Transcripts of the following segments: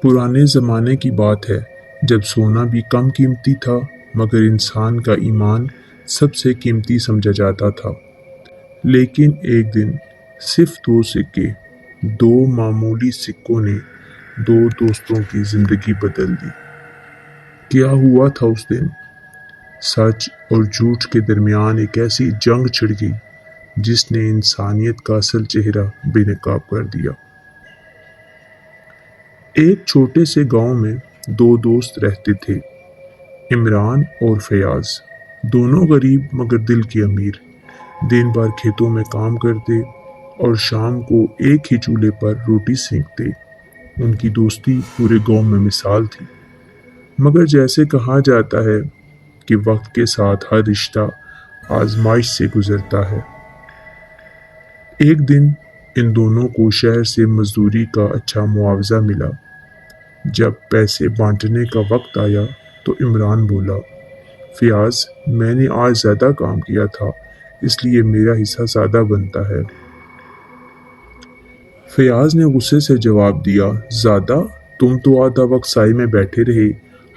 پرانے زمانے کی بات ہے جب سونا بھی کم قیمتی تھا مگر انسان کا ایمان سب سے قیمتی سمجھا جاتا تھا۔ لیکن ایک دن صرف دو سکے، دو معمولی سکوں نے دو دوستوں کی زندگی بدل دی۔ کیا ہوا تھا اس دن؟ سچ اور جھوٹ کے درمیان ایک ایسی جنگ چھڑ گئی جس نے انسانیت کا اصل چہرہ بے نقاب کر دیا۔ ایک چھوٹے سے گاؤں میں دو دوست رہتے تھے، عمران اور فیاض۔ دونوں غریب مگر دل کے امیر، دن بھر کھیتوں میں کام کرتے اور شام کو ایک ہی چولہے پر روٹی سینکتے۔ ان کی دوستی پورے گاؤں میں مثال تھی، مگر جیسے کہا جاتا ہے کہ وقت کے ساتھ ہر رشتہ آزمائش سے گزرتا ہے۔ ایک دن ان دونوں کو شہر سے مزدوری کا اچھا معاوضہ ملا۔ جب پیسے بانٹنے کا وقت آیا تو عمران بولا، فیاض میں نے آج زیادہ کام کیا تھا اس لیے میرا حصہ زیادہ بنتا ہے۔ فیاض نے غصے سے جواب دیا، زیادہ؟ تم تو آدھا وقت سائے میں بیٹھے رہے،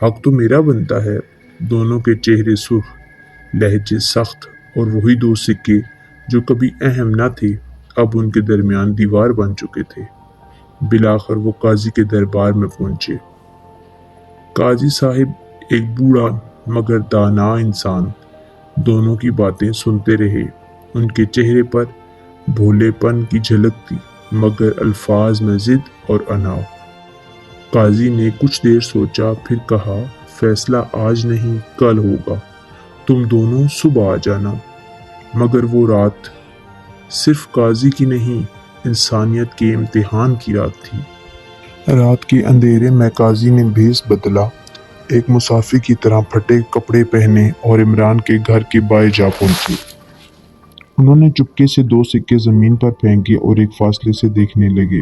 حق تو میرا بنتا ہے۔ دونوں کے چہرے سرخ، لہجے سخت اور وہی دو سکے جو کبھی اہم نہ تھے اب ان کے درمیان دیوار بن چکے تھے۔ بالآخر وہ قاضی کے دربار میں پہنچے۔ قاضی صاحب ایک بوڑھا مگر دانا انسان دونوں کی باتیں سنتے رہے۔ ان کے چہرے پر بھولے پن کی جھلک تھی مگر الفاظ میں ضد اور انا۔ قاضی نے کچھ دیر سوچا پھر کہا، فیصلہ آج نہیں کل ہوگا، تم دونوں صبح آ جانا۔ مگر وہ رات صرف قاضی کی نہیں، انسانیت کے امتحان کی رات تھی۔ رات کے اندھیرے میں قاضی نے بھیس بدلا، ایک مسافر کی طرح پھٹے کپڑے پہنے اور عمران کے گھر کے باہر جا پہنچے۔ انہوں نے چپکے سے دو سکے زمین پر پھینکے اور ایک فاصلے سے دیکھنے لگے۔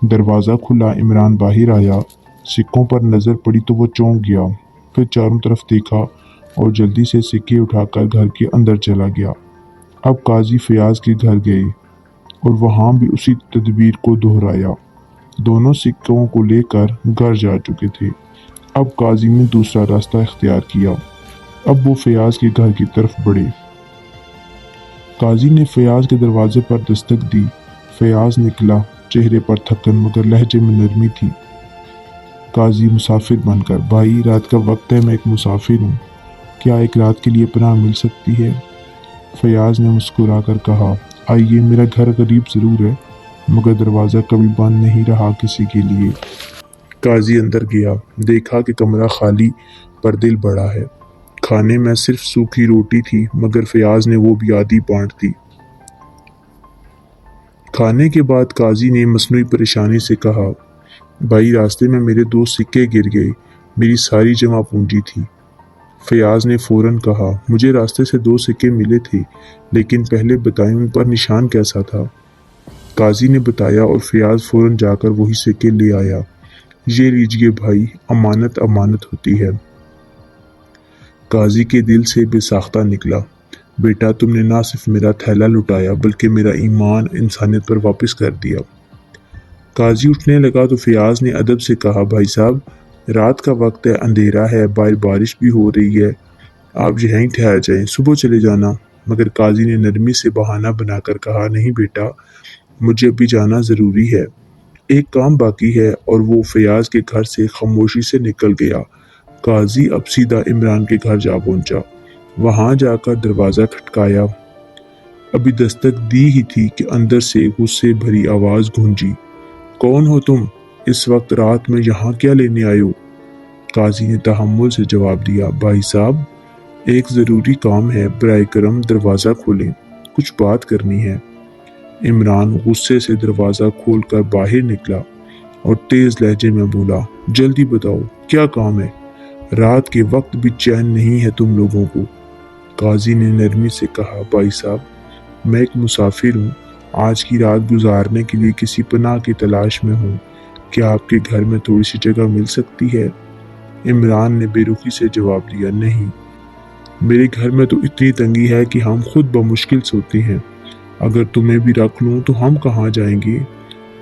دروازہ کھلا، عمران باہر آیا، سکوں پر نظر پڑی تو وہ چونک گیا، پھر چاروں طرف دیکھا اور جلدی سے سکے اٹھا کر گھر کے اندر چلا گیا۔ اب قاضی فیاض کے گھر گئے اور وہاں بھی اسی تدبیر کو دہرایا۔ دونوں سکوں کو لے کر گھر جا چکے تھے۔ اب قاضی نے دوسرا راستہ اختیار کیا۔ اب وہ فیاض کے گھر کی طرف بڑھے۔ قاضی نے فیاض کے دروازے پر دستک دی۔ فیاض نکلا، چہرے پر تھکن مگر لہجے میں نرمی تھی۔ قاضی مسافر بن کر، بھائی رات کا وقت ہے، میں ایک مسافر ہوں، کیا ایک رات کے لیے پناہ مل سکتی ہے؟ فیاض نے مسکرا کر کہا، آئیے، میرا گھر غریب ضرور ہے مگر دروازہ کبھی بند نہیں رہا کسی کے لیے۔ قاضی اندر گیا، دیکھا کہ کمرہ خالی پر دل بڑا ہے۔ کھانے میں صرف سوکھی روٹی تھی مگر فیاض نے وہ بھی آدھی بانٹ دی۔ کھانے کے بعد قاضی نے مصنوعی پریشانی سے کہا، بھائی راستے میں میرے دو سکے گر گئے، میری ساری جمع پونجی تھی۔ فیاض نے فوراً کہا، مجھے راستے سے دو سکے ملے تھے لیکن پہلے بتائیں ان پر نشان کیسا تھا؟ قاضی نے بتایا اور فیاض فوراً جا کر وہی سکے لے آیا۔ یہ لیجئے بھائی، امانت امانت ہوتی ہے۔ قاضی کے دل سے بے ساختہ نکلا، بیٹا تم نے نہ صرف میرا تھیلا لٹایا بلکہ میرا ایمان انسانیت پر واپس کر دیا۔ قاضی اٹھنے لگا تو فیاض نے ادب سے کہا، بھائی صاحب رات کا وقت ہے، اندھیرا ہے، باہر بارش بھی ہو رہی ہے، آپ یہیں ٹھہر جائیں، صبح چلے جانا۔ مگر قاضی نے نرمی سے بہانہ بنا کر کہا، نہیں بیٹا، مجھے ابھی جانا ضروری ہے، ایک کام باقی ہے، اور وہ فیاض کے گھر سے خاموشی سے نکل گیا۔ قاضی اب سیدھا عمران کے گھر جا پہنچا۔ وہاں جا کر دروازہ کھٹکایا۔ ابھی دستک دی ہی تھی کہ اندر سے غصے بھری آواز گونجی، کون ہو تم؟ اس وقت رات میں یہاں کیا لینے آئے ہو؟ قاضی نے تحمل سے جواب دیا، بھائی صاحب ایک ضروری کام ہے، برائے کرم دروازہ کھولیں، کچھ بات کرنی ہے۔ عمران غصے سے دروازہ کھول کر باہر نکلا اور تیز لہجے میں بولا، جلدی بتاؤ کیا کام ہے، رات کے وقت بھی چین نہیں ہے تم لوگوں کو۔ قاضی نے نرمی سے کہا، بھائی صاحب میں ایک مسافر ہوں، آج کی رات گزارنے کے لیے کسی پناہ کی تلاش میں ہوں، کیا آپ کے گھر میں تھوڑی سی جگہ مل سکتی ہے؟ عمران نے بے رخی سے جواب دیا، نہیں، میرے گھر میں تو اتنی تنگی ہے کہ ہم خود بمشکل سوتے ہیں، اگر تمہیں بھی رکھ لوں تو ہم کہاں جائیں گے؟